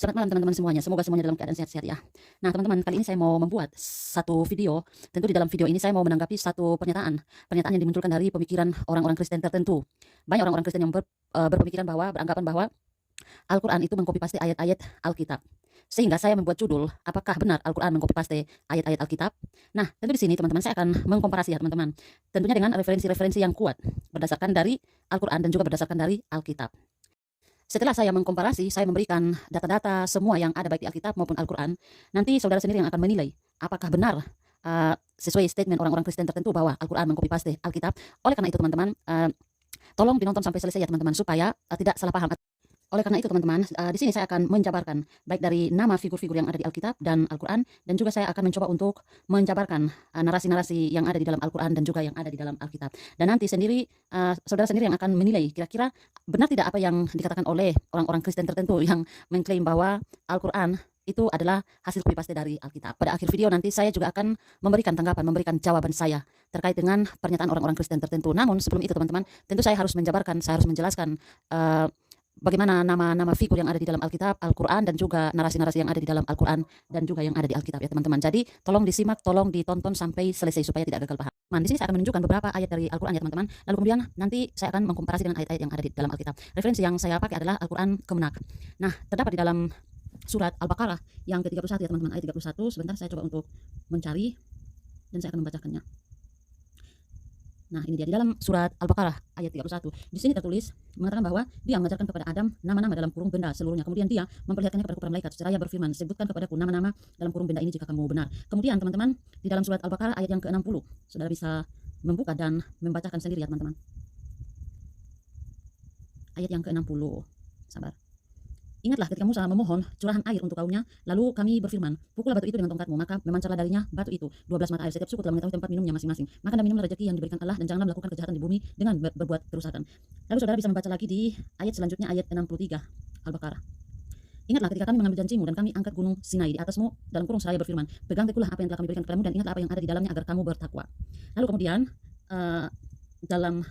Selamat malam teman-teman semuanya, semoga semuanya dalam keadaan sehat-sehat ya. Nah teman-teman, kali ini saya mau membuat satu video. Tentu di dalam video ini saya mau menanggapi satu pernyataan yang dimunculkan dari pemikiran orang-orang Kristen tertentu. Banyak orang-orang Kristen yang berpemikiran bahwa, beranggapan bahwa Al-Quran itu mengcopy paste ayat-ayat Alkitab. Sehingga saya membuat judul, apakah benar Al-Quran mengcopy paste ayat-ayat Alkitab? Nah, tentu di sini teman-teman saya akan mengkomparasi ya teman-teman. Tentunya dengan referensi-referensi yang kuat berdasarkan dari Al-Quran dan juga berdasarkan dari Alkitab. Setelah saya mengkomparasi, saya memberikan data-data semua yang ada baik di Alkitab maupun Al-Quran. Nanti saudara sendiri yang akan menilai apakah benar sesuai statement orang-orang Kristen tertentu bahwa Al-Quran mengcopy paste Alkitab. Oleh karena itu teman-teman, tolong dinonton sampai selesai ya teman-teman supaya tidak salah paham. Oleh karena itu teman-teman, di sini saya akan menjabarkan baik dari nama figur-figur yang ada di Alkitab dan Al-Quran, dan juga saya akan mencoba untuk menjabarkan narasi-narasi yang ada di dalam Al-Quran dan juga yang ada di dalam Alkitab. Dan nanti sendiri, saudara sendiri yang akan menilai kira-kira benar tidak apa yang dikatakan oleh orang-orang Kristen tertentu yang mengklaim bahwa Al-Quran itu adalah hasil copy paste dari Alkitab. Pada akhir video nanti saya juga akan memberikan tanggapan, memberikan jawaban saya terkait dengan pernyataan orang-orang Kristen tertentu. Namun sebelum itu teman-teman, tentu saya harus menjabarkan, saya harus menjelaskan bagaimana nama-nama figur yang ada di dalam Alkitab, Al-Quran, dan juga narasi-narasi yang ada di dalam Al-Quran dan juga yang ada di Alkitab ya teman-teman. Jadi tolong disimak, tolong ditonton sampai selesai supaya tidak gagal paham. Di sini saya akan menunjukkan beberapa ayat dari Al-Quran ya teman-teman. Lalu kemudian nanti saya akan mengkomparasi dengan ayat-ayat yang ada di dalam Alkitab. Referensi yang saya pakai adalah Al-Quran Kemenak. Nah, terdapat di dalam surat Al-Baqarah yang ke-31 ya teman-teman, ayat 31. Sebentar saya coba untuk mencari dan saya akan membacakannya. Nah, ini dia di dalam surat Al-Baqarah ayat 31. Di sini tertulis mengatakan bahwa dia mengajarkan kepada Adam nama-nama dalam kurung benda seluruhnya. Kemudian dia memperlihatkannya kepada para malaikat seraya berfirman, "Sebutkan kepadaku nama-nama dalam kurung benda ini jika kamu benar." Kemudian teman-teman, di dalam surat Al-Baqarah ayat yang ke-60. Saudara bisa membuka dan membacakan sendiri ya teman-teman. Ayat yang ke-60. Sabar. Ingatlah ketika Musa memohon curahan air untuk kaumnya, lalu kami berfirman, pukullah batu itu dengan tongkatmu, maka memancarlah darinya batu itu 12 mata air. Setiap suku telah mengetahui tempat minumnya masing-masing. Maka minumlah rezeki yang diberikan Allah, dan janganlah melakukan kejahatan di bumi dengan berbuat kerusakan. Lalu saudara bisa membaca lagi di ayat selanjutnya, ayat 63 Al-Baqarah. Ingatlah ketika kami mengambil janjimu dan kami angkat gunung Sinai di atasmu, dalam kurung seraya berfirman, pegang teguhlah apa yang telah kami berikan kepadamu, dan ingatlah apa yang ada di dalamnya agar kamu bertakwa. Lalu kemudian dalam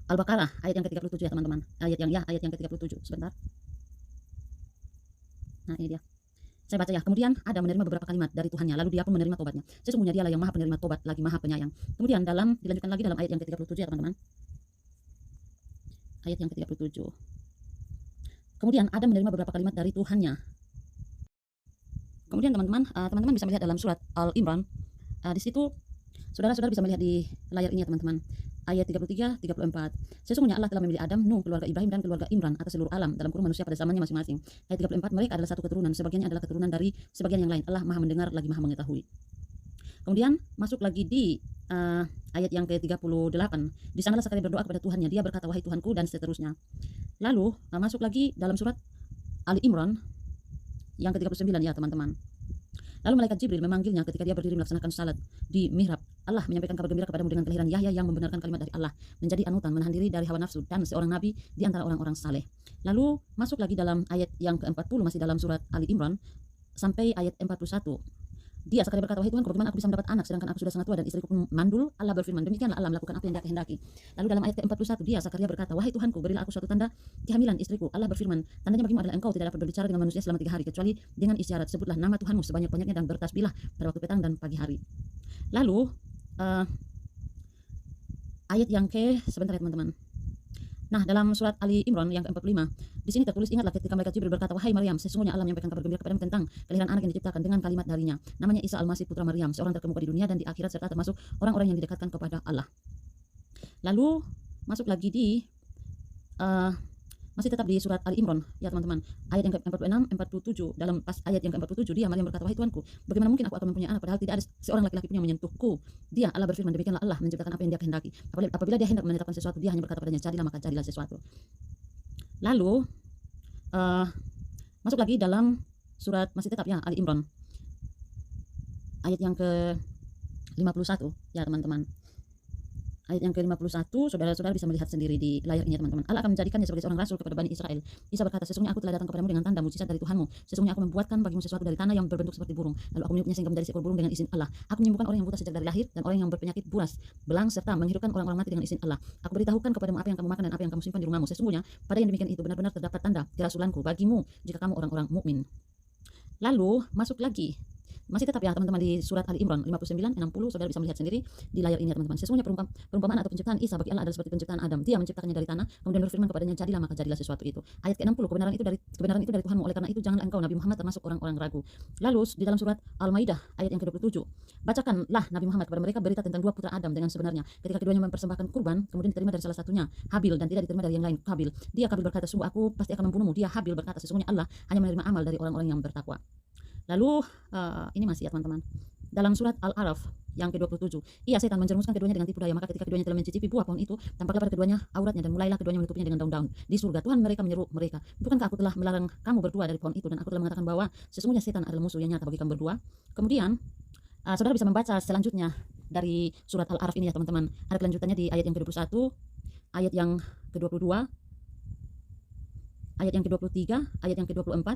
Al-Baqarah ayat yang ke-37 ya teman-teman, ayat yang ke-37. Sebentar. Nah, ini dia. Saya baca ya. Kemudian Adam menerima beberapa kalimat dari Tuhannya, lalu dia pun menerima tobatnya. Sesungguhnya dialah yang maha penerima tobat, lagi maha penyayang. Kemudian dilanjutkan lagi dalam ayat yang ke-37 ya teman-teman. Ayat yang ke-37. Kemudian Adam menerima beberapa kalimat dari Tuhannya. Kemudian teman-teman bisa melihat dalam surat Al-Imran. Di situ saudara-saudara bisa melihat di layar ini ya teman-teman. Ayat 33, 34. Sesungguhnya Allah telah memilih Adam, Nuh, keluarga Ibrahim, dan keluarga Imran atas seluruh alam dalam kurung manusia pada zamannya masing-masing. Ayat 34, mereka adalah satu keturunan, sebagiannya adalah keturunan dari sebagian yang lain. Allah maha mendengar lagi maha mengetahui. Kemudian masuk lagi di ayat yang ke-38. Di sanalah sekali berdoa kepada Tuhannya, dia berkata, wahai Tuhanku, dan seterusnya. Lalu masuk lagi dalam surat Ali Imran yang ke-39 ya teman-teman. Lalu malaikat Jibril memanggilnya ketika dia berdiri melaksanakan salat di mihrab. Allah menyampaikan kabar gembira kepadamu dengan kelahiran Yahya yang membenarkan kalimat dari Allah, menjadi anutan, menahan diri dari hawa nafsu, dan seorang nabi di antara orang-orang saleh. Lalu masuk lagi dalam ayat yang ke-40 masih dalam surat Ali Imran sampai ayat 41. Dia sekali berkata, wahai Tuhanku, bagaimana aku bisa mendapat anak sedangkan aku sudah sangat tua dan istriku pun mandul? Allah berfirman, demikianlah Allah melakukan apa yang dia kehendaki. Lalu dalam ayat ke-41 dia Zakaria berkata, wahai Tuhanku, berilah aku suatu tanda kehamilan istriku. Allah berfirman, tandanya bagimu adalah engkau tidak dapat berbicara dengan manusia selama 3 hari kecuali dengan isyarat. Sebutlah nama Tuhanmu sebanyak-banyaknya dan bertasbihlah pada waktu petang dan pagi hari. Lalu ayat yang sebentar ya teman-teman. Nah, dalam surat Ali Imran yang ke-45, di sini tertulis, ingatlah ketika malaikat Jibril berkata, wahai Maryam, sesungguhnya Allah menyampaikan kabar gembira kepadamu tentang kelahiran anak yang diciptakan dengan kalimat darinya. Namanya Isa Al-Masih putra Maryam, seorang terkemuka di dunia dan di akhirat serta termasuk orang-orang yang didekatkan kepada Allah. Lalu masuk lagi di masih tetap di surat Ali Imran ya teman-teman, ayat yang ke-46, 47. Dalam pas ayat yang ke-47 dia Maryam berkata, wahai Tuanku, bagaimana mungkin aku akan mempunyai anak padahal tidak ada seorang laki-laki pun yang menyentuhku. Dia Allah berfirman, demikianlah Allah menciptakan apa yang dia kehendaki. Apabila dia hendak menetapkan sesuatu, dia hanya berkata padanya, jadilah, maka jadilah sesuatu. Lalu masuk lagi dalam surat masih tetap ya Ali Imran ayat yang ke-51 ya teman-teman. Ayat yang ke-51, saudara-saudara bisa melihat sendiri di layar ini ya teman-teman. Allah akan menjadikannya sebagai seorang rasul kepada Bani Israel. Isa berkata, sesungguhnya aku telah datang kepadamu dengan tanda mujizat dari Tuhanmu. Sesungguhnya aku membuatkan bagimu sesuatu dari tanah yang berbentuk seperti burung. Lalu aku meniupnya sehingga menjadi seekor burung dengan izin Allah. Aku menyembuhkan orang yang buta sejak dari lahir dan orang yang berpenyakit buras, belang serta menghidupkan orang-orang mati dengan izin Allah. Aku beritahukan kepadamu apa yang kamu makan dan apa yang kamu simpan di rumahmu. Sesungguhnya pada yang demikian itu benar-benar terdapat tanda kerasulanku bagimu jika kamu orang-orang mukmin. Lalu masuk lagi. Masih tetap ya teman-teman di surat Ali Imran 59, 60, saudara bisa melihat sendiri di layar ini ya teman-teman. Sesungguhnya perumpamaan atau penciptaan Isa bagi Allah adalah seperti penciptaan Adam. Dia menciptakannya dari tanah, kemudian berfirman kepadanya, jadilah, maka jadilah sesuatu itu. Ayat ke-60, kebenaran itu dari Tuhanmu, oleh karena itu janganlah engkau Nabi Muhammad termasuk orang-orang ragu. Lalu di dalam surat Al-Maidah ayat yang ke-27, bacakanlah Nabi Muhammad kepada mereka berita tentang dua putra Adam dengan sebenarnya. Ketika keduanya mempersembahkan kurban, kemudian diterima dari salah satunya Habil dan tidak diterima dari yang lain, Kabil. Kabil berkata, sungguh aku pasti akan membunuhmu. Habil berkata, sesungguhnya Allah hanya menerima amal dari orang-orang yang bertakwa. Lalu ini masih ya teman-teman, dalam surat Al-Araf yang ke-27, ia setan menjerumuskan keduanya dengan tipu daya, maka ketika keduanya telah mencicipi buah pohon itu, tampaklah pada keduanya auratnya dan mulailah keduanya menutupinya dengan daun-daun. Di surga Tuhan mereka menyeru mereka, bukankah aku telah melarang kamu berdua dari pohon itu, dan aku telah mengatakan bahwa sesungguhnya setan adalah musuh yang nyata bagi kamu berdua. Kemudian saudara bisa membaca selanjutnya dari surat Al-Araf ini ya teman-teman. Ada kelanjutannya di ayat yang ke-21, ayat yang ke-22, ayat yang ke-23, ayat yang ke-24.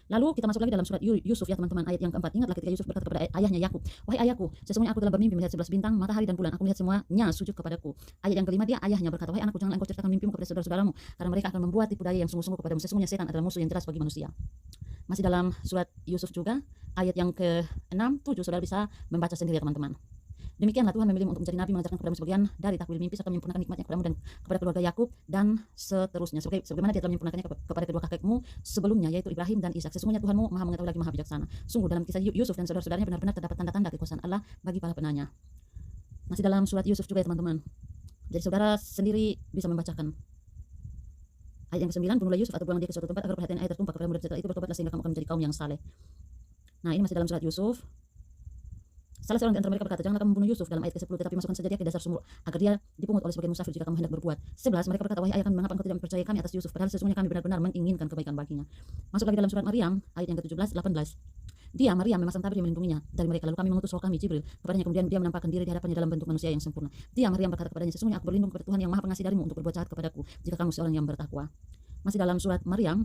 Lalu kita masuk lagi dalam surat Yusuf ya teman-teman, ayat yang keempat. Ingatlah ketika Yusuf berkata kepada ayahnya Yakub, wahai ayahku, sesungguhnya aku telah bermimpi melihat 11 bintang, matahari dan bulan. Aku melihat semuanya sujud kepadaku. Ayat yang kelima, ayahnya berkata, wahai anakku, janganlah engkau ceritakan mimpimu kepada saudara-saudaramu, karena mereka akan membuat tipu daya yang sungguh-sungguh kepadamu. Sesungguhnya setan adalah musuh yang jelas bagi manusia. Masih dalam surat Yusuf juga, ayat yang ke-6, 7, saudara bisa membaca sendiri ya teman-teman. Demikianlah Tuhan memilihmu untuk menjadi nabi, mengajarkan kepadamu sebagian dari takwil mimpi, serta menyempurnakan nikmatnya kepadamu dan kepada keluarga Yakub dan seterusnya, sebagaimana dia telah menyempurnakannya kepada kedua kakekmu sebelumnya, yaitu Ibrahim dan Ishak. Sesungguhnya Tuhanmu maha mengetahui lagi maha bijaksana. Sungguh dalam kisah Yusuf dan saudara-saudaranya benar-benar terdapat tanda-tanda kekuasaan Allah bagi para penanya. Masih dalam surat Yusuf juga ya teman-teman. Jadi saudara sendiri bisa membacakan ayat yang ke-9, bunuhlah Yusuf atau buang dia ke suatu tempat agar perhatian air tertumpah kepadamu, dan setelah itu bertobatlah sehingga kamu akan menjadi kaum yang saleh. Nah ini masih dalam surat Yusuf. Salah seorang di antara mereka berkata, janganlah kamu membunuh Yusuf, dalam ayat ke-10, tetapi masukkan saja dia ke dasar sumur agar dia dipungut oleh sebagian musafir jika kamu hendak berbuat. 11, mereka berkata, wahai ayah kami, mengapa engkau tidak mempercayai kami atas Yusuf, padahal sesungguhnya kami benar-benar menginginkan kebaikan baginya. Masuk lagi dalam surat Maryam ayat yang ke-17, 18. Maryam memasang tabir yang melindunginya dari mereka, lalu kami mengutus roh kami Jibril kepadanya, kemudian dia menampakkan diri di hadapannya dalam bentuk manusia yang sempurna. Maryam berkata kepadanya, sesungguhnya aku berlindung kepada Tuhan yang maha pengasih darimu untuk berbuat jahat kepadaku jika kamu seorang yang bertakwa. Masih dalam surat Maryam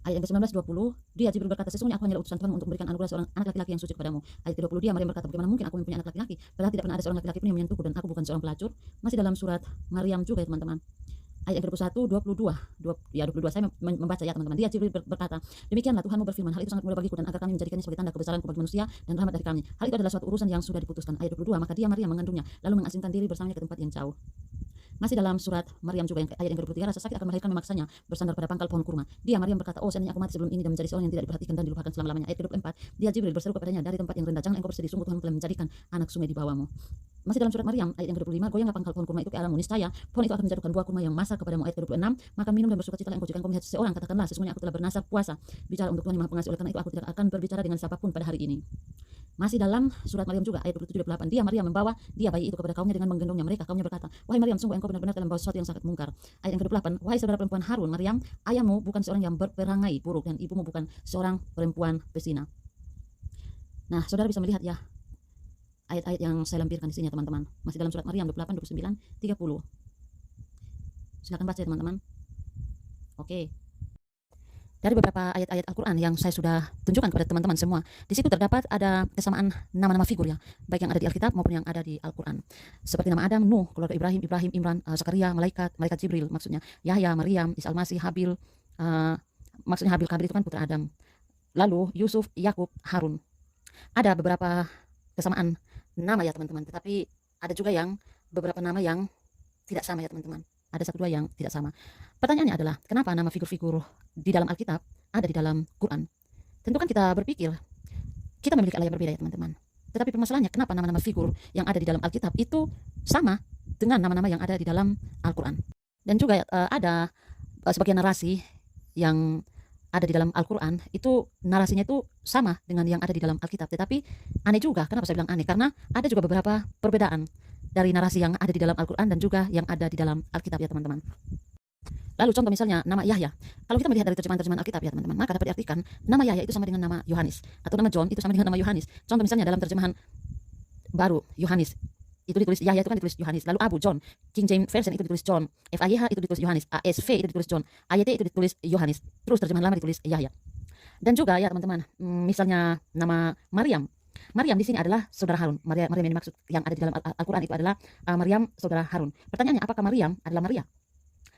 ayat yang ke-19, 20, Jibril berkata, sesungguhnya aku hanyalah utusan Tuhan untuk memberikan anugerah seorang anak laki-laki yang suci kepadamu. Ayat ke-20, Maryam berkata, bagaimana mungkin aku mempunyai anak laki-laki, padahal tidak pernah ada seorang laki-laki pun yang menyentuhku dan aku bukan seorang pelacur. Masih dalam surat Maryam juga ya teman-teman, ayat yang ke-21, 22, saya membaca ya teman-teman. Jibril berkata, demikianlah Tuhanmu berfirman, hal itu sangat mudah bagiku dan agar kami menjadikannya sebagai tanda kebesaranku bagi manusia dan rahmat dari kami. Hal itu adalah suatu urusan yang sudah diputuskan. Ayat 22, maka Maryam mengandungnya lalu mengasingkan diri bersamanya ke tempat yang jauh. Masih dalam surat Maryam juga ayat yang ke-23, rasa sakit akan melahirkan memaksanya bersandar pada pangkal pohon kurma. Maryam berkata, oh seandainya aku mati sebelum ini dan menjadi seorang yang tidak diperhatikan dan dilupakan selama-lamanya. Ayat ke-24, Jibril berseru kepadanya dari tempat yang rendah, jangan engkau bersedih, sungguh Tuhan telah menjadikan anak sungai di bawahmu. Masih dalam surat Maryam ayat yang ke-25, goyanglah pangkal pohon kurma itu ke arahmu, niscaya pohon itu akan menjatuhkan buah kurma yang masak kepadamu. Ayat ke-26, maka minum dan bersukacitalah engkau jika engkau melihat seseorang, katakanlah, sesungguhnya aku telah bernazar puasa bicara untuk Tuhan yang maha pengasih, oleh karena itu aku tidak akan berbicara dengan siapapun pada hari ini. Masih dalam surat Maryam juga ayat 27-28, Maryam membawa bayi itu kepada kaumnya dengan menggendongnya mereka. Kaumnya berkata, wahai Maryam, sungguh engkau benar-benar telah membawa sesuatu yang sangat mungkar. Ayat yang ke-28, wahai saudara perempuan Harun, Maryam, ayahmu bukan seorang yang berperangai buruk dan ibumu bukan seorang perempuan pesina. Nah saudara bisa melihat ya ayat-ayat yang saya lampirkan di sini ya teman-teman. Masih dalam surat Maryam 28, 29, 30. Silakan baca ya teman-teman. Oke. Dari beberapa ayat-ayat Al-Quran yang saya sudah tunjukkan kepada teman-teman semua, di situ terdapat ada kesamaan nama-nama figur ya, baik yang ada di Alkitab maupun yang ada di Al-Quran. Seperti nama Adam, Nuh, keluarga Ibrahim, Imran, Zakaria, malaikat Jibril, maksudnya Yahya, Maryam, Isa Al-Masih, Habil, maksudnya Habil, Kabil itu kan putra Adam. Lalu Yusuf, Yakub, Harun. Ada beberapa kesamaan nama ya teman-teman, tetapi ada juga yang beberapa nama yang tidak sama ya teman-teman. Ada satu dua yang tidak sama. Pertanyaannya adalah, kenapa nama figur-figur di dalam Alkitab ada di dalam Quran? Tentu kan kita berpikir, kita memiliki Allah yang berbeda ya teman-teman. Tetapi permasalahannya, kenapa nama-nama figur yang ada di dalam Alkitab itu sama dengan nama-nama yang ada di dalam Al-Quran? Dan juga ada sebagian narasi yang ada di dalam Al-Quran, itu narasinya itu sama dengan yang ada di dalam Alkitab. Tetapi aneh juga, kenapa saya bilang aneh? Karena ada juga beberapa perbedaan dari narasi yang ada di dalam Al-Quran dan juga yang ada di dalam Alkitab ya teman-teman. Lalu contoh misalnya nama Yahya. Kalau kita melihat dari terjemahan Alkitab ya teman-teman, maka dapat diartikan nama Yahya itu sama dengan nama Yohanes, atau nama John itu sama dengan nama Yohanes. Contoh misalnya dalam terjemahan baru Yohanes itu ditulis Yahya, itu kan ditulis Yohanes. Lalu Abu John, King James Version itu ditulis John, FAYH itu ditulis Yohanes, ASV itu ditulis John, AYT itu ditulis Yohanes. Terus terjemahan lama ditulis Yahya. Dan juga ya teman-teman, misalnya nama Maryam. Maryam di sini adalah saudara Harun. Maryam yang dimaksud yang ada di dalam Al-Quran itu adalah Maryam saudara Harun. Pertanyaannya, apakah Maryam adalah Maria?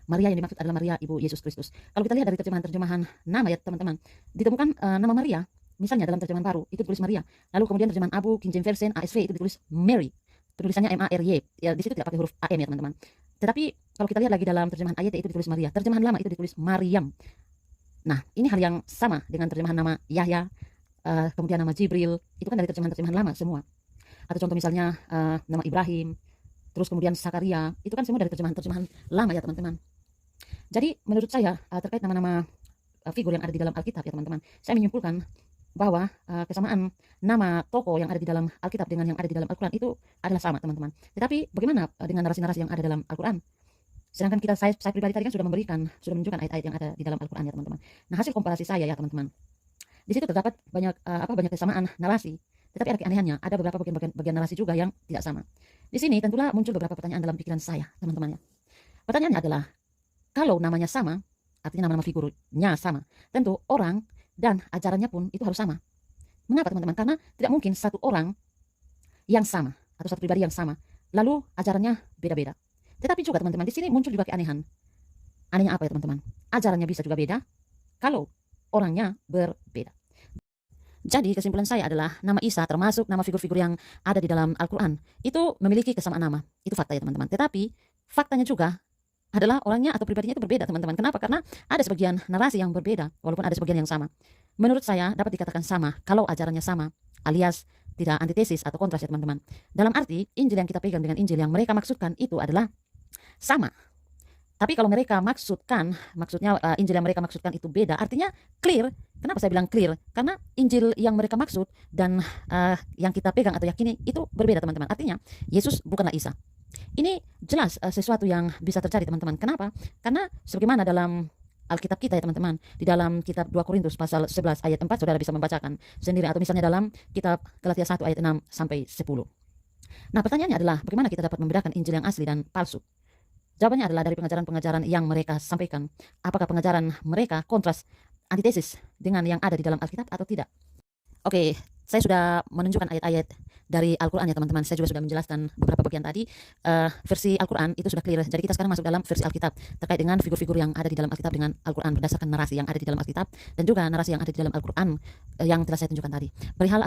Maria yang dimaksud adalah Maria ibu Yesus Kristus. Kalau kita lihat dari terjemahan-terjemahan nama ya teman-teman, ditemukan nama Maria, misalnya dalam terjemahan baru itu ditulis Maria. Lalu kemudian terjemahan Abu, King James Version, ASV itu ditulis Mary. Tulisannya MARY. Ya di situ tidak pakai huruf AM ya teman-teman. Tetapi kalau kita lihat lagi dalam terjemahan AYT itu ditulis Maria. Terjemahan lama itu ditulis Maryam. Nah, ini hal yang sama dengan terjemahan nama Yahya, kemudian nama Jibril, itu kan dari terjemahan-terjemahan lama semua. Atau contoh misalnya nama Ibrahim, terus kemudian Zakaria, itu kan semua dari terjemahan-terjemahan lama ya teman-teman. Jadi menurut saya terkait nama-nama figur yang ada di dalam Alkitab ya teman-teman, saya menyimpulkan bahwa kesamaan nama tokoh yang ada di dalam Alkitab dengan yang ada di dalam Al-Quran itu adalah sama teman-teman. Tetapi bagaimana dengan narasi-narasi yang ada dalam Al-Quran? Sedangkan saya pribadi tadi kan sudah menunjukkan ayat-ayat yang ada di dalam Al-Quran ya teman-teman. Nah, hasil komparasi saya ya teman-teman, di situ terdapat banyak kesamaan narasi, tetapi ada keanehannya, ada beberapa bagian narasi juga yang tidak sama. Di sini tentulah muncul beberapa pertanyaan dalam pikiran saya teman-teman ya. Pertanyaannya adalah, kalau namanya sama, artinya nama-nama figurnya sama, tentu orang dan ajarannya pun itu harus sama. Mengapa teman-teman? Karena tidak mungkin satu orang yang sama atau satu pribadi yang sama, lalu ajarannya beda-beda. Tetapi juga teman-teman, di sini muncul juga keanehan. Anehnya apa ya teman-teman? Ajarannya bisa juga beda kalau orangnya berbeda. Jadi kesimpulan saya adalah nama Isa termasuk nama figur-figur yang ada di dalam Al-Quran itu memiliki kesamaan nama. Itu fakta ya teman-teman. Tetapi faktanya juga adalah orangnya atau pribadinya itu berbeda teman-teman. Kenapa? Karena ada sebagian narasi yang berbeda walaupun ada sebagian yang sama. Menurut saya dapat dikatakan sama kalau ajarannya sama, alias tidak antitesis atau kontras ya teman-teman. Dalam arti Injil yang kita pegang dengan Injil yang mereka maksudkan itu adalah sama. Tapi kalau mereka maksudnya Injil yang mereka maksudkan itu beda, artinya clear. Kenapa saya bilang clear? Karena Injil yang mereka maksud dan yang kita pegang atau yakini itu berbeda teman-teman. Artinya Yesus bukanlah Isa. Ini jelas sesuatu yang bisa terjadi teman-teman. Kenapa? Karena sebagaimana dalam Alkitab kita ya teman-teman, di dalam kitab 2 Korintus pasal 11 ayat 4 saudara bisa membacakan sendiri, atau misalnya dalam kitab Galatia 1 ayat 6 sampai 10. Nah, pertanyaannya adalah bagaimana kita dapat membedakan Injil yang asli dan palsu? Jawabannya adalah dari pengajaran-pengajaran yang mereka sampaikan. Apakah pengajaran mereka kontras, antitesis dengan yang ada di dalam Alkitab atau tidak? Oke, saya sudah menunjukkan ayat-ayat dari Al-Quran ya teman-teman. Saya juga sudah menjelaskan beberapa bagian tadi. Versi Al-Quran itu sudah clear. Jadi kita sekarang masuk dalam versi Alkitab terkait dengan figur-figur yang ada di dalam Alkitab dengan Al-Quran berdasarkan narasi yang ada di dalam Alkitab dan juga narasi yang ada di dalam Al-Quran yang telah saya tunjukkan tadi. Perihal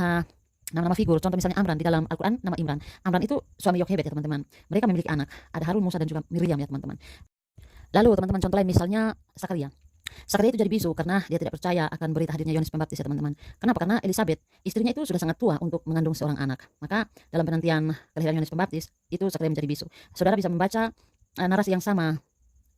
nama-nama figur, contoh misalnya Amran di dalam Al-Quran, nama Imran. Amran itu suami Yokhebed ya teman-teman. Mereka memiliki anak. Ada Harun, Musa dan juga Miriam ya teman-teman. Lalu teman-teman contoh lain misalnya Zakaria. Zakaria itu jadi bisu karena dia tidak percaya akan berita hadirnya Yohanes Pembaptis ya teman-teman. Kenapa? Karena Elizabeth, istrinya itu sudah sangat tua untuk mengandung seorang anak. Maka dalam penantian kelahiran Yohanes Pembaptis, itu Zakaria menjadi bisu. Saudara bisa membaca narasi yang sama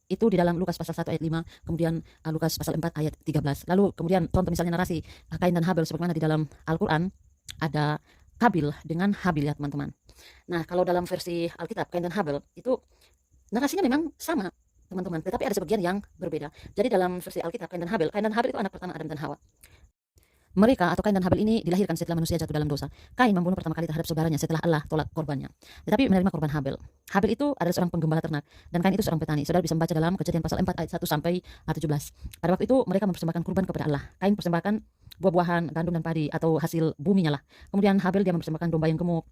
itu di dalam Lukas pasal 1 ayat 5, kemudian Lukas pasal 4 ayat 13. Lalu kemudian contoh misalnya narasi Kain dan Habel sebagaimana di dalam Al-Quran ada Kabil dengan Habil ya teman-teman. Nah, kalau dalam versi Alkitab Kain dan Habel itu narasinya memang sama teman-teman, tetapi ada sebagian yang berbeda. Jadi dalam versi Alkitab Kain dan Habel itu anak pertama Adam dan Hawa. Mereka atau Kain dan Habel ini dilahirkan setelah manusia jatuh dalam dosa. Kain membunuh pertama kali terhadap saudaranya setelah Allah tolak korbannya, tetapi menerima korban Habel. Habel itu adalah seorang penggembala ternak dan Kain itu seorang petani. Saudara bisa membaca dalam Kejadian pasal 4 ayat 1 sampai 17. Pada waktu itu mereka mempersembahkan kurban kepada Allah. Kain mempersembahkan buah-buahan, gandum dan padi atau hasil buminya lah. Kemudian Habel dia mempersembahkan domba yang gemuk,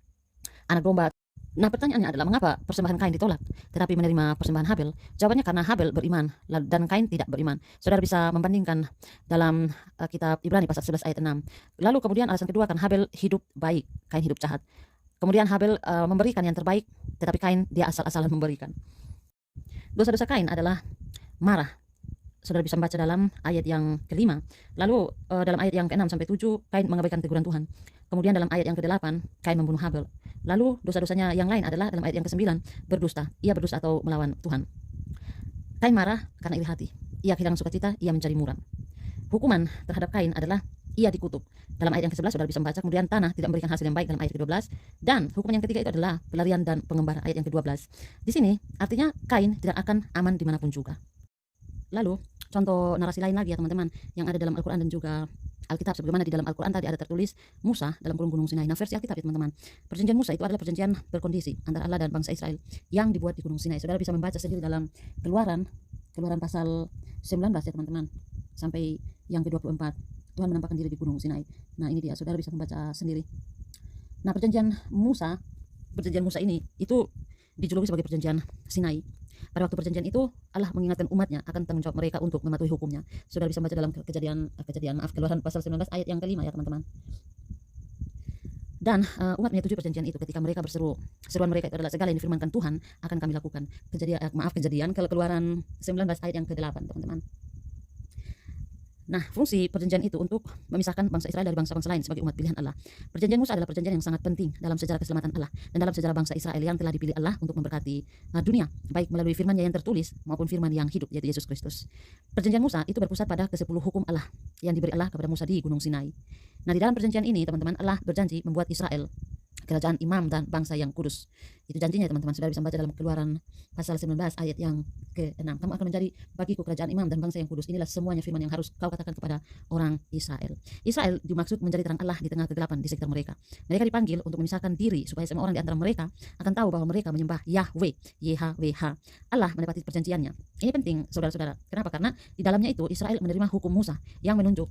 anak domba. Nah, pertanyaannya adalah mengapa persembahan Kain ditolak tetapi menerima persembahan Habel? Jawabannya karena Habel beriman dan Kain tidak beriman. Saudara bisa membandingkan dalam kitab Ibrani pasal 11 ayat 6. Lalu kemudian alasan kedua, kan Habel hidup baik, Kain hidup jahat. Kemudian Habel memberikan yang terbaik, tetapi Kain dia asal-asalan memberikan. Dosa-dosa Kain adalah marah. Saudara bisa membaca dalam ayat yang kelima. Lalu dalam ayat yang ke-6 sampai 7 Kain mengabaikan teguran Tuhan. Kemudian dalam ayat yang ke-8 Kain membunuh Habel. Lalu dosa-dosanya yang lain adalah dalam ayat yang ke-9 berdusta. Ia berdusta atau melawan Tuhan. Kain marah karena iri hati. Ia kehilangan sukacita, ia mencari muram. Hukuman terhadap Kain adalah ia dikutuk. Dalam ayat yang ke-11 saudara bisa membaca, kemudian tanah tidak memberikan hasil yang baik dalam ayat ke-12, dan hukuman yang ketiga itu adalah pelarian dan pengembara, ayat yang ke-12. Di sini artinya Kain tidak akan aman dimanapun juga. Lalu contoh narasi lain lagi ya teman-teman yang ada dalam Al-Quran dan juga Alkitab sebagaimana di dalam Al-Quran tadi ada tertulis Musa dalam gunung Sinai. Nah, versi Alkitab ya teman-teman, perjanjian Musa itu adalah perjanjian berkondisi antara Allah dan bangsa Israel yang dibuat di gunung Sinai. Saudara bisa membaca sendiri dalam Keluaran pasal 19 ya teman-teman, sampai yang ke-24. Tuhan menampakkan diri di gunung Sinai. Nah, ini dia, saudara bisa membaca sendiri. Nah, perjanjian Musa ini itu dijuluki sebagai perjanjian Sinai. Pada waktu perjanjian itu Allah mengingatkan umatnya akan tanggung jawab mereka untuk mematuhi hukumnya. Saudara bisa baca dalam Keluaran pasal 19 ayat yang ke-5 ya teman-teman. Dan umat menyetujui perjanjian itu ketika mereka seruan mereka itu adalah segala yang difirmankan Tuhan akan kami lakukan. Kejadian Keluaran 19 ayat yang ke-8 teman-teman. Nah, fungsi perjanjian itu untuk memisahkan bangsa Israel dari bangsa-bangsa lain sebagai umat pilihan Allah. Perjanjian Musa adalah perjanjian yang sangat penting dalam sejarah keselamatan Allah dan dalam sejarah bangsa Israel yang telah dipilih Allah untuk memberkati dunia, baik melalui firman-Nya yang tertulis maupun firman yang hidup, yaitu Yesus Kristus. Perjanjian Musa itu berpusat pada ke-10 hukum Allah yang diberi Allah kepada Musa di Gunung Sinai. Nah, di dalam perjanjian ini teman-teman, Allah berjanji membuat Israel kerajaan imam dan bangsa yang kudus. Itu janjinya teman-teman. Saudara bisa baca dalam Keluaran pasal 19 ayat yang ke-6. Kamu akan menjadi bagiku kerajaan imam dan bangsa yang kudus. Inilah semuanya firman yang harus kau katakan kepada orang Israel. Israel dimaksud menjadi terang Allah di tengah kegelapan di sekitar mereka. Mereka dipanggil untuk memisahkan diri supaya semua orang di antara mereka akan tahu bahwa mereka menyembah Yahweh, YHWH. Allah menepati perjanjiannya. Ini penting saudara-saudara. Kenapa? Karena di dalamnya itu Israel menerima hukum Musa yang menunjuk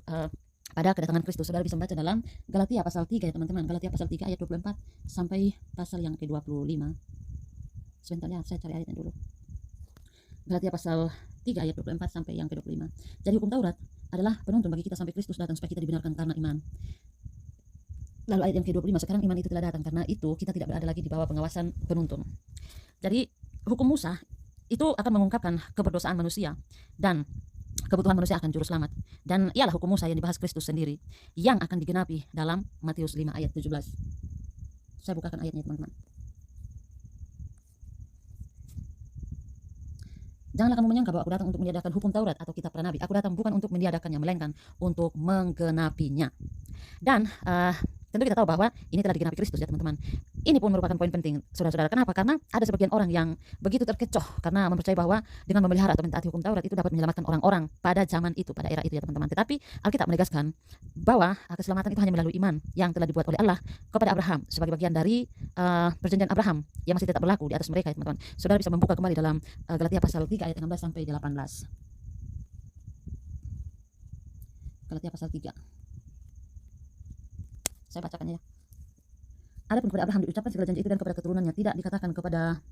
pada kedatangan Kristus. Saudara bisa membaca dalam Galatia pasal 3 ya teman-teman. Galatia pasal 3 ayat 24 sampai pasal yang ke-25. Sebentar ya, saya cari ayatnya dulu. Galatia pasal 3 ayat 24 sampai yang ke-25. Jadi hukum Taurat adalah penuntun bagi kita sampai Kristus datang supaya kita dibenarkan karena iman. Lalu ayat yang ke-25, sekarang iman itu telah datang, karena itu kita tidak berada lagi di bawah pengawasan penuntun. Jadi hukum Musa itu akan mengungkapkan keberdosaan manusia dan kebutuhan manusia akan juru selamat, dan ialah hukum Musa yang dibahas Kristus sendiri yang akan digenapi dalam Matius 5 ayat 17. Saya bukakan ayatnya teman-teman. Janganlah kamu menyangka bahwa aku datang untuk meniadakan hukum Taurat atau kitab para nabi. Aku datang bukan untuk meniadakannya, melainkan untuk menggenapinya. Dan tentu kita tahu bahwa ini telah digenapi Kristus ya teman-teman. Ini pun merupakan poin penting saudara-saudara. Kenapa? Karena ada sebagian orang yang begitu terkecoh karena mempercayai bahwa dengan memelihara atau mentaati hukum Taurat itu dapat menyelamatkan orang-orang pada zaman itu, pada era itu ya teman-teman. Tetapi Alkitab menegaskan bahwa keselamatan itu hanya melalui iman yang telah dibuat oleh Allah kepada Abraham sebagai bagian dari perjanjian Abraham yang masih tetap berlaku di atas mereka ya teman-teman. Saudara bisa membuka kembali dalam Galatia pasal 3 ayat 16 sampai 18. Galatia pasal 3. Saya bacakan ya. Adapun kepada Abraham diucapkan segala janji itu dan kepada keturunannya, tidak dikatakan kepada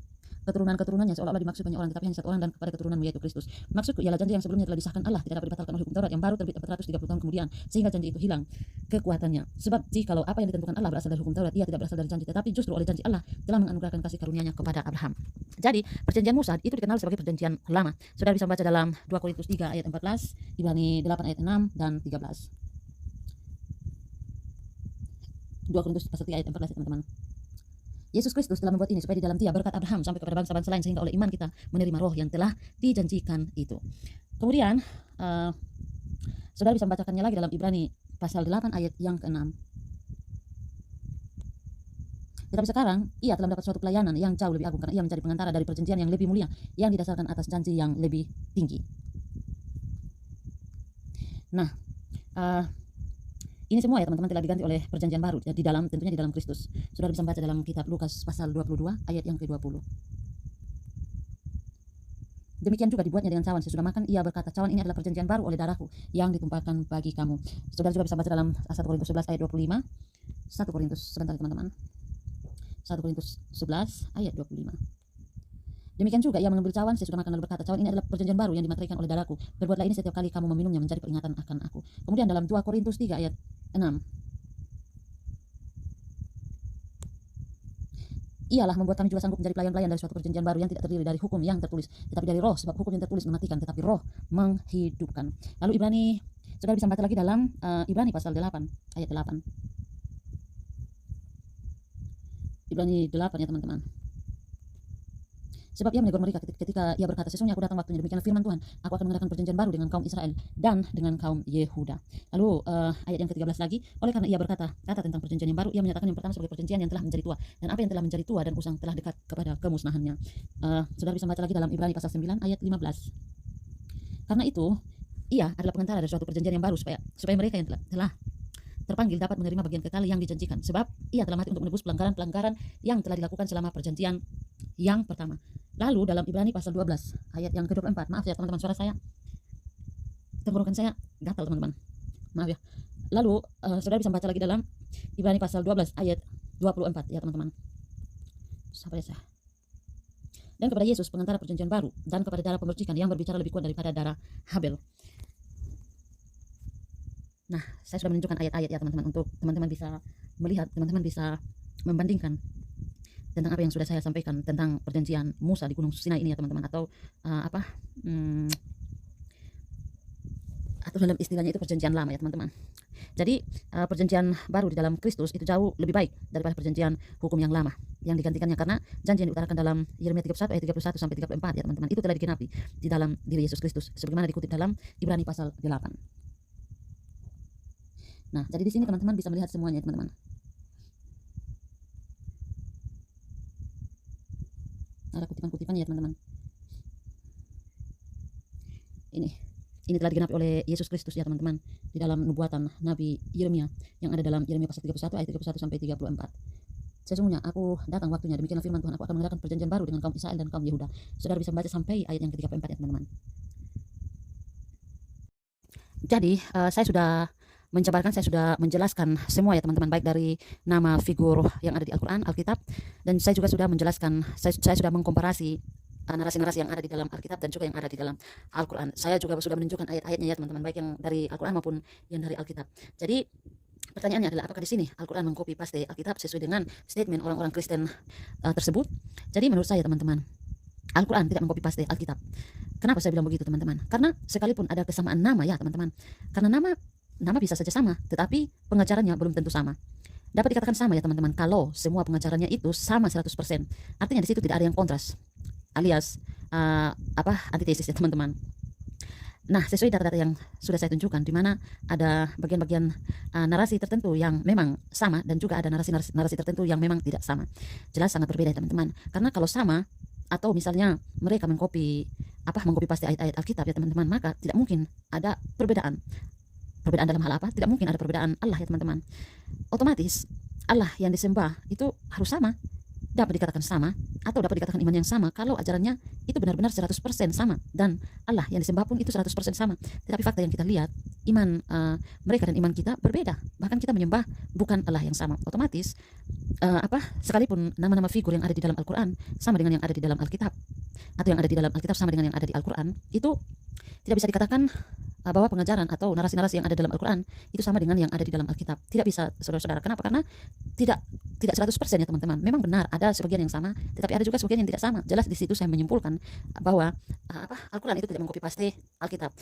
keturunan-keturunannya seolah-olah dimaksud banyak orang, tetapi hanya satu orang dan kepada keturunanmu yaitu Kristus. Maksudku ialah janji yang sebelumnya telah disahkan Allah tidak dapat dibatalkan oleh hukum Taurat yang baru terbit 430 tahun kemudian, sehingga janji itu hilang kekuatannya. Sebab jikalau apa yang ditentukan Allah berasal dari hukum Taurat, ia tidak berasal dari janji, tetapi justru oleh janji Allah telah menganugerahkan kasih karunia-Nya kepada Abraham. Jadi perjanjian Musa itu dikenal sebagai perjanjian lama. Saudara bisa membaca dalam 2 Korintus 3 ayat 14, Ibrani 8 ayat 6 dan 13. 2 Korintus pasal 3 ayat 14 teman-teman. Yesus Kristus telah membuat ini supaya di dalam Dia berkat Abraham sampai kepada bangsa-bangsa lain, sehingga oleh iman kita menerima roh yang telah dijanjikan itu. Kemudian saudara bisa membacakannya lagi dalam Ibrani pasal 8 ayat yang ke-6. Tetapi sekarang ia telah mendapat suatu pelayanan yang jauh lebih agung, karena ia menjadi pengantara dari perjanjian yang lebih mulia yang didasarkan atas janji yang lebih tinggi. Nah, ini semua ya teman-teman telah diganti oleh perjanjian baru ya, tentunya di dalam Kristus. Saudara bisa membaca dalam kitab Lukas pasal 22 ayat yang ke-20. Demikian juga dibuatnya dengan cawan. Sesudah makan ia berkata, cawan ini adalah perjanjian baru oleh darahku yang ditumpahkan bagi kamu. Saudara juga bisa baca dalam 1 Korintus 11 ayat 25. 1 Korintus, sebentar teman-teman. 1 Korintus 11 ayat 25. Demikian juga ia mengambil cawan sesudah makan lalu berkata, cawan ini adalah perjanjian baru yang dimateraikan oleh darahku. Berbuatlah ini setiap kali kamu meminumnya menjadi peringatan akan aku. Kemudian dalam 2 Korintus 3 ayat 6. Ialah membuat kami juga sanggup menjadi pelayan-pelayan dari suatu perjanjian baru yang tidak terdiri dari hukum yang tertulis, tetapi dari roh, sebab hukum yang tertulis mematikan, tetapi roh menghidupkan. Lalu saudara bisa baca lagi dalam Ibrani pasal 8 ayat 8. Ibrani 8 ya teman-teman. Sebab ia menegur mereka ketika ia berkata, sesungguhnya aku datang waktunya, demikianlah firman Tuhan, aku akan mengadakan perjanjian baru dengan kaum Israel dan dengan kaum Yehuda. Lalu ayat yang ke-13 lagi, oleh karena ia berkata tentang perjanjian yang baru, ia menyatakan yang pertama sebagai perjanjian yang telah menjadi tua, dan apa yang telah menjadi tua dan usang telah dekat kepada kemusnahannya. Saudara bisa baca lagi dalam Ibrani pasal 9 ayat 15. Karena itu ia adalah pengantara dari suatu perjanjian yang baru supaya mereka yang telah terpanggil dapat menerima bagian kekal yang dijanjikan, sebab ia telah mati untuk menebus pelanggaran-pelanggaran yang telah dilakukan selama perjanjian yang pertama. Lalu dalam Ibrani pasal 12 ayat yang ke-24, maaf ya teman-teman, suara saya, tenggorokan saya gatal teman-teman, maaf ya. Lalu saudara bisa baca lagi dalam Ibrani pasal 12 ayat 24 ya teman-teman. Sampai saya. Dan kepada Yesus pengantara perjanjian baru, dan kepada darah pemercikan yang berbicara lebih kuat daripada darah Habel. Nah, saya sudah menunjukkan ayat-ayat ya teman-teman, untuk teman-teman bisa melihat, teman-teman bisa membandingkan tentang apa yang sudah saya sampaikan tentang perjanjian Musa di Gunung Sinai ini ya teman-teman, atau atau dalam istilahnya itu perjanjian lama ya teman-teman. Jadi perjanjian baru di dalam Kristus itu jauh lebih baik daripada perjanjian hukum yang lama yang digantikannya, karena janji yang diutarakan dalam Yeremia 31 ayat 31 sampai 34 ya teman-teman, itu telah digenapi di dalam diri Yesus Kristus sebagaimana dikutip dalam Ibrani pasal 8. Nah, jadi di sini teman-teman bisa melihat semuanya teman-teman. Ada kutipan-kutipannya ya teman-teman. Ini telah digenapi oleh Yesus Kristus ya teman-teman, di dalam nubuatan Nabi Yeremia yang ada dalam Yeremia pasal 31 ayat 31 sampai 34. Sesungguhnya aku datang waktunya, demikianlah firman Tuhan, aku akan mengadakan perjanjian baru dengan kaum Israel dan kaum Yehuda. Saudara bisa membaca sampai ayat yang ke-34 ya teman-teman. Jadi saya sudah menjabarkan, saya sudah menjelaskan semua ya teman-teman, baik dari nama figur yang ada di Al-Quran, Alkitab, dan saya juga sudah menjelaskan, saya sudah mengkomparasi narasi-narasi yang ada di dalam Alkitab dan juga yang ada di dalam Al-Quran. Saya juga sudah menunjukkan ayat-ayatnya ya teman-teman, baik yang dari Al-Quran maupun yang dari Alkitab. Jadi pertanyaannya adalah, apakah di sini Al-Quran mengcopy paste Alkitab sesuai dengan statement orang-orang Kristen tersebut? Jadi menurut saya teman-teman, Al-Quran tidak mengcopy paste Alkitab. Kenapa saya bilang begitu teman-teman? Karena sekalipun ada kesamaan nama ya teman-teman, karena nama bisa saja sama, tetapi pengajarannya belum tentu sama. Dapat dikatakan sama ya teman-teman kalau semua pengajarannya itu sama 100%. Artinya di situ tidak ada yang kontras, alias antitesis ya teman-teman. Nah, sesuai data-data yang sudah saya tunjukkan, di mana ada bagian-bagian narasi tertentu yang memang sama, dan juga ada narasi tertentu yang memang tidak sama. Jelas sangat berbeda ya teman-teman. Karena kalau sama, atau misalnya mereka mengcopy paste ayat-ayat Alkitab ya teman-teman, maka tidak mungkin ada perbedaan. Perbedaan dalam hal apa? Tidak mungkin ada perbedaan Allah ya teman-teman. Otomatis Allah yang disembah itu harus sama. Dapat dikatakan sama, atau dapat dikatakan iman yang sama kalau ajarannya itu benar-benar 100% sama, dan Allah yang disembah pun itu 100% sama. Tetapi fakta yang kita lihat, iman mereka dan iman kita berbeda. Bahkan kita menyembah bukan Allah yang sama. Otomatis sekalipun nama-nama figur yang ada di dalam Al-Quran sama dengan yang ada di dalam Alkitab, atau yang ada di dalam Alkitab sama dengan yang ada di Al-Quran, itu tidak bisa dikatakan bahwa pengajaran atau narasi-narasi yang ada dalam Al-Quran itu sama dengan yang ada di dalam Alkitab. Tidak bisa saudara-saudara. Kenapa? Karena tidak 100% ya teman-teman. Memang benar ada sebagian yang sama, tetapi ada juga sebagian yang tidak sama. Jelas di situ saya menyimpulkan bahwa Al-Quran itu tidak mengcopy paste Alkitab.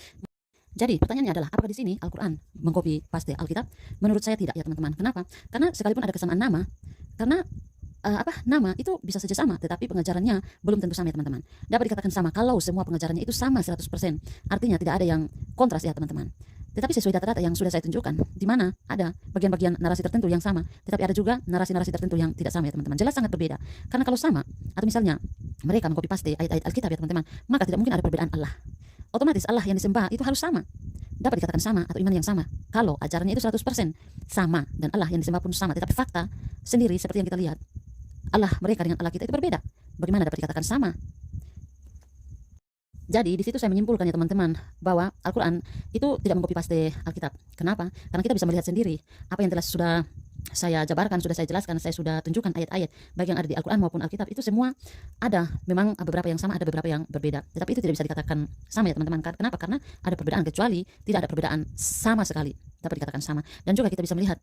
Jadi pertanyaannya adalah, apakah di sini Al-Quran mengcopy paste Alkitab? Menurut saya tidak ya teman-teman. Kenapa? Karena sekalipun ada kesamaan nama, karena nama itu bisa saja sama, tetapi pengajarannya belum tentu sama ya teman-teman. Dapat dikatakan sama kalau semua pengajarannya itu sama 100%. Artinya tidak ada yang kontras ya teman-teman. Tetapi sesuai data-data yang sudah saya tunjukkan, di mana ada bagian-bagian narasi tertentu yang sama, tetapi ada juga narasi-narasi tertentu yang tidak sama ya teman-teman. Jelas sangat berbeda. Karena kalau sama, atau misalnya mereka mengcopy paste ayat-ayat Alkitab ya teman-teman, maka tidak mungkin ada perbedaan Allah. Otomatis Allah yang disembah itu harus sama. Dapat dikatakan sama atau iman yang sama kalau ajarannya itu 100% sama, dan Allah yang disembah pun sama. Tetapi fakta sendiri seperti yang kita lihat, Allah mereka dengan Allah kita itu berbeda. Bagaimana dapat dikatakan sama? Jadi di situ saya menyimpulkan ya teman-teman, bahwa Al-Quran itu tidak mengcopy paste Alkitab. Kenapa? Karena kita bisa melihat sendiri apa yang sudah saya jabarkan, sudah saya jelaskan, saya sudah tunjukkan ayat-ayat baik yang ada di Al-Quran maupun Alkitab, itu semua ada memang beberapa yang sama, ada beberapa yang berbeda. Tetapi itu tidak bisa dikatakan sama ya teman-teman. Kenapa? Karena ada perbedaan, kecuali tidak ada perbedaan sama sekali dapat dikatakan sama. Dan juga kita bisa melihat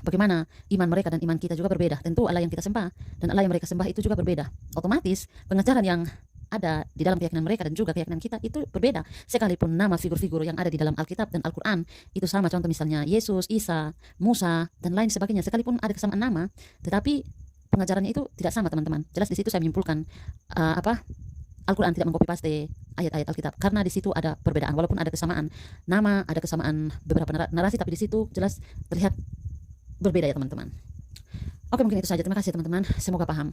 bagaimana iman mereka dan iman kita juga berbeda. Tentu Allah yang kita sembah dan Allah yang mereka sembah itu juga berbeda. Otomatis pengajaran yang ada di dalam keyakinan mereka dan juga keyakinan kita itu berbeda. Sekalipun nama figur-figur yang ada di dalam Alkitab dan Al-Quran itu sama, contoh misalnya Yesus, Isa, Musa, dan lain sebagainya, sekalipun ada kesamaan nama, tetapi pengajarannya itu tidak sama teman-teman. Jelas di situ saya menyimpulkan Al-Quran tidak mengcopy paste ayat-ayat Alkitab, karena di situ ada perbedaan. Walaupun ada kesamaan nama, ada kesamaan beberapa narasi, tapi di situ jelas terlihat berbeda ya teman-teman. Oke, mungkin itu saja. Terima kasih teman-teman. Semoga paham.